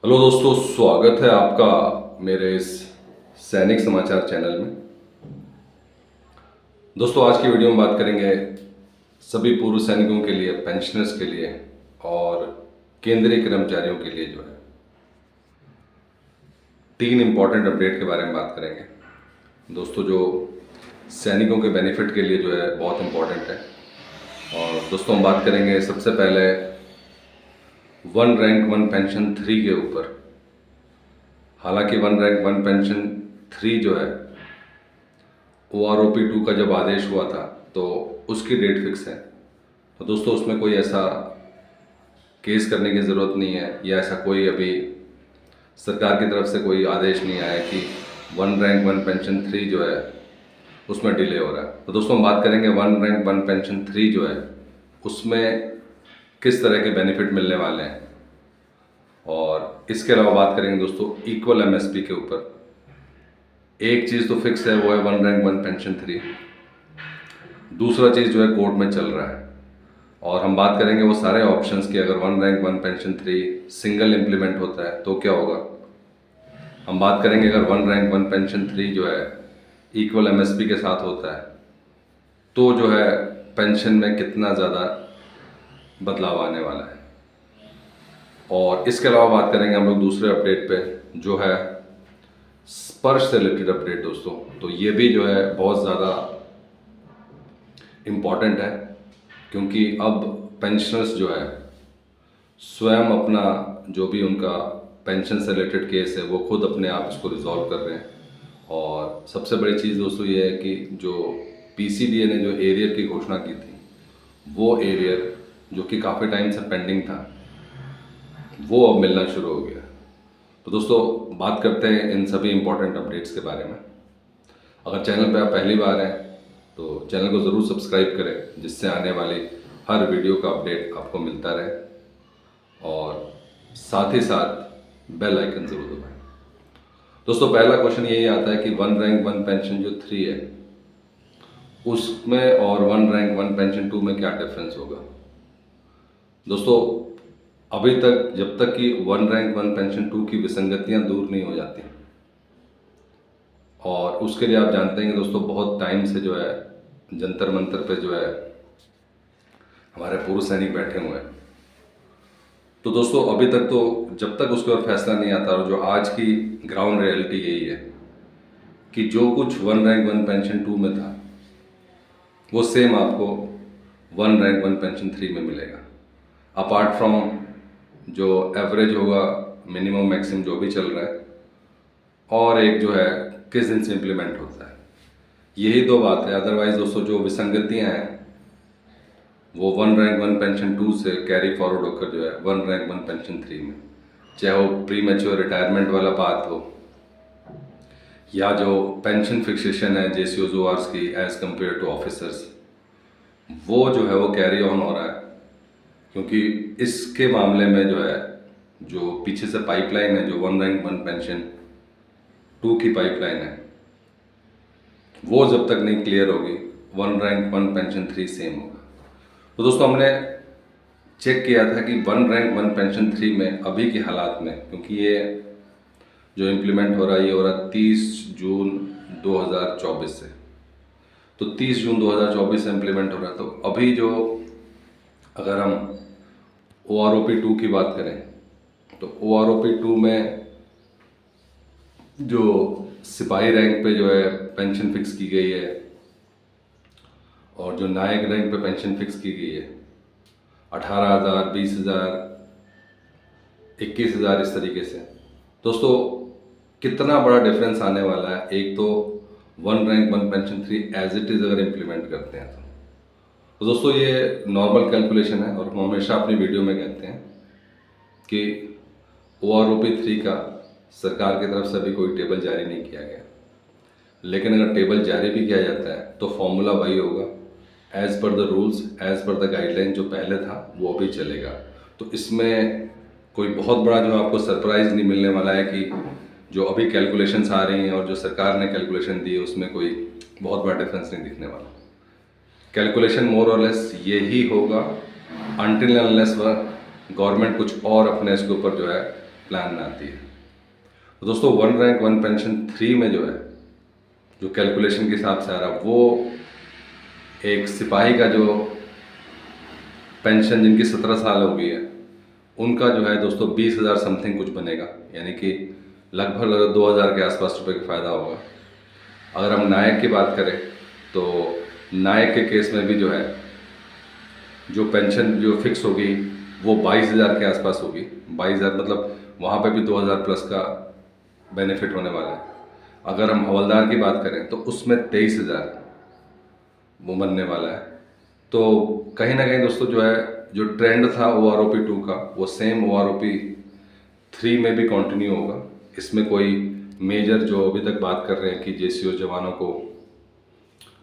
Hello दोस्तों, स्वागत है आपका मेरे इस सैनिक समाचार चैनल में। दोस्तों, आज की वीडियो में बात करेंगे सभी पूर्व सैनिकों के लिए, पेंशनर्स के लिए और केंद्रीय कर्मचारियों के लिए जो है 3 इम्पॉर्टेंट अपडेट के बारे में बात करेंगे। दोस्तों, जो सैनिकों के बेनिफिट के लिए जो है बहुत इम्पॉर्टेंट है। और दोस्तों, हम बात करेंगे सबसे पहले वन रैंक वन पेंशन 3 के ऊपर। हालांकि वन रैंक वन पेंशन 3 जो है OROP 2 का जब आदेश हुआ था तो उसकी डेट फिक्स है। तो दोस्तों, उसमें कोई ऐसा केस करने की ज़रूरत नहीं है या ऐसा कोई अभी सरकार की तरफ से कोई आदेश नहीं आया कि वन रैंक वन पेंशन 3 जो है उसमें डिले हो रहा है। तो दोस्तों, हम बात करेंगे वन रैंक वन पेंशन 3 जो है उसमें किस तरह के बेनिफिट मिलने वाले हैं। और इसके अलावा बात करेंगे दोस्तों इक्वल MSP के ऊपर। एक चीज़ तो फिक्स है, वो है वन रैंक वन पेंशन 3। दूसरा चीज़ जो है कोर्ट में चल रहा है और हम बात करेंगे वो सारे ऑप्शंस की। अगर one rank one pension 3 single implement होता है तो क्या होगा। हम बात करेंगे अगर वन रैंक वन पेंशन 3 जो है इक्वल MSP के साथ होता है तो जो है पेंशन में कितना ज़्यादा बदलाव आने वाला है। और इसके अलावा बात करेंगे हम लोग दूसरे अपडेट पे जो है स्पर्श से रिलेटेड अपडेट। दोस्तों, तो ये भी जो है बहुत ज़्यादा इम्पॉर्टेंट है क्योंकि अब पेंशनर्स जो है स्वयं अपना जो भी उनका पेंशन से रिलेटेड केस है वो खुद अपने आप इसको रिजॉल्व कर रहे हैं। और सबसे बड़ी चीज़ दोस्तों ये है कि जो PCDA ने जो एरियर की घोषणा की थी वो एरियर जो कि काफ़ी टाइम से पेंडिंग था वो अब मिलना शुरू हो गया। तो दोस्तों, बात करते हैं इन सभी इम्पोर्टेंट अपडेट्स के बारे में। अगर चैनल पे आप पहली बार हैं तो चैनल को ज़रूर सब्सक्राइब करें जिससे आने वाली हर वीडियो का अपडेट आपको मिलता रहे और साथ ही साथ बेल आइकन ज़रूर दबाएं। दोस्तों, पहला क्वेश्चन यही आता है कि वन रैंक वन पेंशन जो 3 है उसमें और वन रैंक वन पेंशन 2 में क्या डिफरेंस होगा। दोस्तों, अभी तक जब तक कि वन रैंक वन पेंशन 2 की विसंगतियां दूर नहीं हो जाती, और उसके लिए आप जानते हैं कि दोस्तों बहुत टाइम से जो है जंतर मंतर पे जो है हमारे पूर्व सैनिक बैठे हुए हैं। तो दोस्तों, अभी तक तो जब तक उसके ऊपर फैसला नहीं आता, और जो आज की ग्राउंड रियलिटी यही है कि जो कुछ वन रैंक वन पेंशन 2 में था वो सेम आपको वन रैंक वन पेंशन 3 में मिलेगा। अपार्ट फ्रॉम जो एवरेज होगा, मिनिमम मैक्सिमम जो भी चल रहा है, और एक जो है किस दिन से इम्प्लीमेंट होता है, यही 2 बात है। अदरवाइज दोस्तों जो विसंगतियां हैं वो वन रैंक वन पेंशन 2 से कैरी फॉरवर्ड होकर जो है वन रैंक वन पेंशन 3 में, चाहे वो प्री मैच्योर रिटायरमेंट वाला बात हो या जो पेंशन फिक्सेशन है JCOs ORs की एज कम्पेयर टू ऑफिसर्स, वो जो है वो कैरी ऑन हो रहा है। क्योंकि इसके मामले में जो है जो पीछे से पाइपलाइन है, जो वन रैंक वन पेंशन 2 की पाइपलाइन है, वो जब तक नहीं क्लियर होगी one rank one pension 3 same होगा। तो दोस्तों, हमने चेक किया था कि वन रैंक वन पेंशन 3 में अभी के हालात में, क्योंकि ये जो इम्प्लीमेंट हो रहा है ये हो रहा 30 जून 2024 से, तो 30 जून 2024 से इम्प्लीमेंट हो रहा है। तो अभी जो अगर हम OROP 2 की बात करें तो OROP 2 में जो सिपाही रैंक पे जो है पेंशन फिक्स की गई है और जो नायक रैंक पे पेंशन फिक्स की गई है 18,000, 20,000, 21,000 इस तरीके से। दोस्तों, कितना बड़ा डिफरेंस आने वाला है। एक तो one rank one pension 3 as it is अगर इम्प्लीमेंट करते हैं तो दोस्तों ये नॉर्मल कैलकुलेशन है, और हम हमेशा अपनी वीडियो में कहते हैं कि OROP 3 का सरकार की तरफ से अभी कोई टेबल जारी नहीं किया गया, लेकिन अगर टेबल जारी भी किया जाता है तो फॉर्मूला वही होगा, as per the rules, as per the guideline जो पहले था वो अभी चलेगा। तो इसमें कोई बहुत बड़ा जो आपको सरप्राइज़ नहीं मिलने वाला है कि जो अभी कैलकुलेशंस आ रही हैं और जो सरकार ने कैलकुलेशन दी है उसमें कोई बहुत बड़ा डिफरेंस नहीं दिखने वाला। कैलकुलेशन मोर और लेस यही होगा अनटिल अनलेस गवर्नमेंट कुछ और अपने इसके ऊपर जो है प्लान में आती है। तो दोस्तों 1 रैंक 1 पेंशन 3 में जो है, जो कैलकुलेशन के हिसाब से आ रहा, वो एक सिपाही का जो पेंशन जिनकी 17 साल हो गई है, उनका जो है दोस्तों 20,000 समथिंग कुछ बनेगा, यानी कि लगभग 2,000 के आसपास रुपए का फ़ायदा होगा। अगर हम नायक की बात करें तो नायक के केस में भी जो है, जो पेंशन जो फिक्स होगी वो 22,000 के आसपास होगी। 22,000 मतलब वहाँ पे भी 2,000 प्लस का बेनिफिट होने वाला है। अगर हम हवलदार की बात करें तो उसमें 23,000 वो बनने वाला है। तो कहीं ना कहीं दोस्तों जो है, जो ट्रेंड था OROP 2 का, वो सेम OROP 3 में भी कंटिन्यू होगा। इसमें कोई मेजर जो अभी तक बात कर रहे हैं कि JCO जवानों को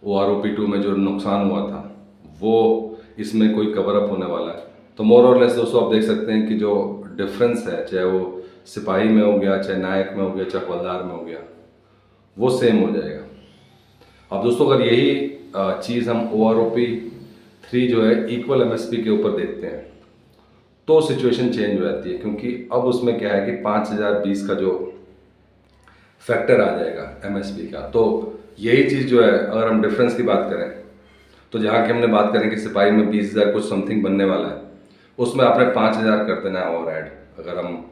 OROP 2 में जो नुकसान हुआ था वो इसमें कोई कवर अप होने वाला है। तो मोर और लेस दोस्तों आप देख सकते हैं कि जो डिफरेंस है, चाहे वो सिपाही में हो गया, चाहे नायक में हो गया, चाहे हवलदार में हो गया, वो सेम हो जाएगा। अब दोस्तों अगर यही चीज़ हम OROP 3 जो है इक्वल MSP के ऊपर देखते हैं तो सिचुएशन चेंज हो जाती है, क्योंकि अब उसमें क्या है कि 5,020 का जो फैक्टर आ जाएगा MSP का। तो यही चीज़ जो है, अगर हम डिफरेंस की बात करें तो जहाँ की हमने बात करें कि सिपाही में 20,000 कुछ समथिंग बनने वाला है, उसमें आपने 5,000 कर देना है और ऐड, अगर हम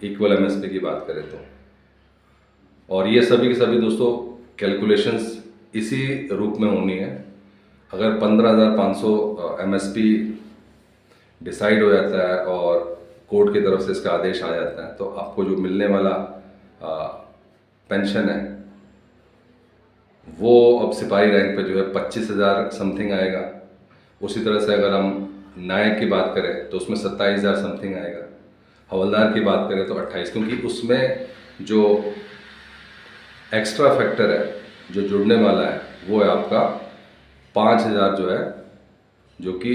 इक्वल MSP की बात करें तो। और ये सभी के सभी दोस्तों कैलकुलेशंस इसी रूप में होनी है। अगर 15,500 MSP डिसाइड हो जाता है और कोर्ट की तरफ से इसका आदेश आ जाता है, तो आपको जो मिलने वाला पेंशन है वो अब सिपाही रैंक पे जो है 25,000 समथिंग आएगा। उसी तरह से अगर हम नायक की बात करें तो उसमें 27,000 समथिंग आएगा। हवलदार की बात करें तो 28, क्योंकि उसमें जो एक्स्ट्रा फैक्टर है जो जुड़ने वाला है वो है आपका 5,000 जो है, जो कि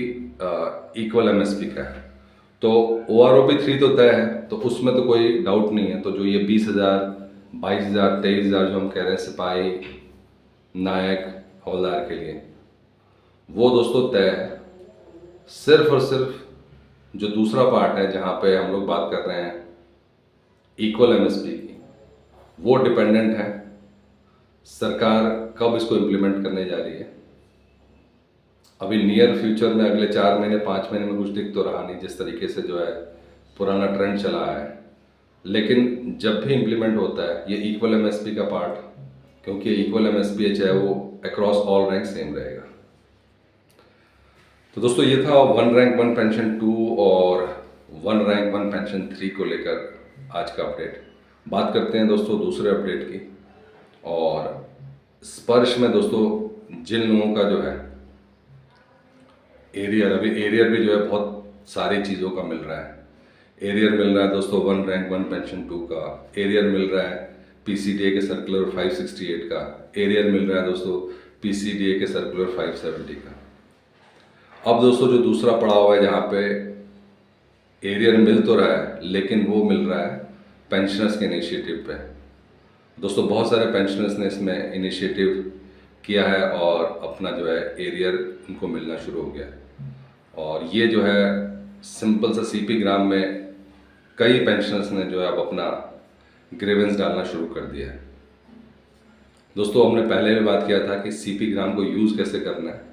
इक्वल MSP का है। तो OROP 3 तो तय है, तो उसमें तो कोई डाउट नहीं है। तो जो ये 20,000, 22,000, 23,000 जो हम कह रहे हैं सिपाही, नायक, हवलदार के लिए, वो दोस्तों तय है। सिर्फ और सिर्फ जो दूसरा पार्ट है जहाँ पे हम लोग बात कर रहे हैं इक्वल MSP की, वो डिपेंडेंट है सरकार कब इसको इम्प्लीमेंट करने जा रही है। अभी नियर फ्यूचर में अगले 4 महीने 5 महीने में कुछ दिख तो रहा नहीं, जिस तरीके से जो है पुराना ट्रेंड चला है। लेकिन जब भी इम्प्लीमेंट होता है ये इक्वल MSP का पार्ट, क्योंकि इक्वल MSP है चाहे वो अक्रॉस ऑल रैंक सेम रहेगा। तो दोस्तों ये था 1 रैंक 1 पेंशन 2 और 1 रैंक 1 पेंशन 3 को लेकर आज का अपडेट। बात करते हैं दोस्तों दूसरे अपडेट की। और स्पर्श में दोस्तों जिन लोगों का जो है एरियर, अभी एरियर भी जो है बहुत सारी चीज़ों का मिल रहा है। एरियर मिल रहा है दोस्तों 1 रैंक 1 पेंशन 2 का, एरियर मिल रहा है PCDA के सर्कुलर 568 का, एरियर मिल रहा है दोस्तों PCDA के सर्कुलर 570 का। अब दोस्तों जो दूसरा पड़ाव है जहाँ पे एरियर मिल तो रहा है लेकिन वो मिल रहा है पेंशनर्स के इनिशिएटिव पे। दोस्तों बहुत सारे पेंशनर्स ने इसमें इनिशिएटिव किया है और अपना जो है एरियर उनको मिलना शुरू हो गया है। और ये जो है सिंपल सा CP ग्राम में कई पेंशनर्स ने जो है अब अपना ग्रीवेंस डालना शुरू कर दिया है। दोस्तों हमने पहले भी बात किया था कि CP ग्राम को यूज़ कैसे करना है।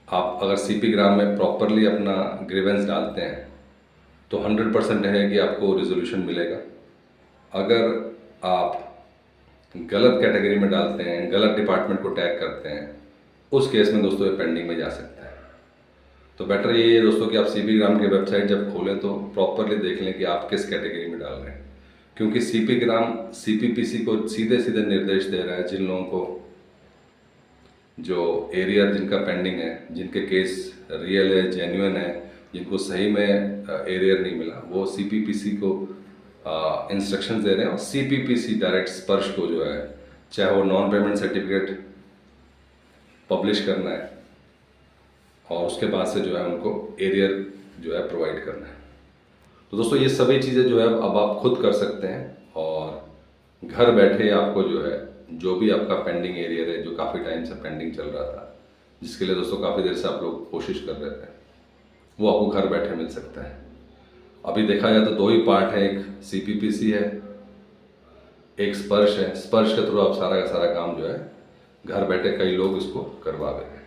आप अगर CP ग्राम में प्रॉपरली अपना ग्रीवेंस डालते हैं तो 100% है कि आपको रिजोल्यूशन मिलेगा। अगर आप गलत कैटेगरी में डालते हैं, गलत डिपार्टमेंट को टैग करते हैं, उस केस में दोस्तों ये पेंडिंग में जा सकता है। तो बेटर ये है दोस्तों कि आप CP ग्राम की वेबसाइट जब खोलें तो प्रॉपरली देख लें कि आप किस कैटेगरी में डाल रहे हैं, क्योंकि CP ग्राम CPPC को सीधे सीधे निर्देश दे रहा है जिन लोगों को जो एरियर जिनका पेंडिंग है, जिनके केस रियल है, जेन्युइन है, जिनको सही में एरियर नहीं मिला, वो CPPC को इंस्ट्रक्शंस दे रहे हैं। और CPPC डायरेक्ट स्पर्श को जो है चाहे वो नॉन पेमेंट सर्टिफिकेट पब्लिश करना है और उसके बाद से जो है उनको एरियर जो है प्रोवाइड करना है। तो दोस्तों ये सभी चीज़ें जो है अब आप खुद कर सकते हैं और घर बैठे आपको जो है जो भी आपका पेंडिंग एरियर है, जो काफ़ी टाइम से पेंडिंग चल रहा था, जिसके लिए दोस्तों काफ़ी देर से आप लोग कोशिश कर रहे थे, वो आपको घर बैठे मिल सकता है। अभी देखा जाए तो 2 ही पार्ट है, एक CPPC है, एक स्पर्श है। स्पर्श के थ्रू आप सारा का सारा काम जो है घर बैठे कई लोग इसको करवा रहे हैं।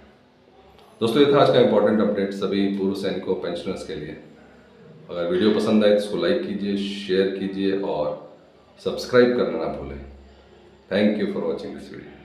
दोस्तों ये था आज का इंपॉर्टेंट अपडेट सभी पूर्व सैनिकों पेंशनर्स के लिए। अगर वीडियो पसंद आए तो इसको लाइक कीजिए, शेयर कीजिए और सब्सक्राइब करना ना भूलें। Thank you for watching this video.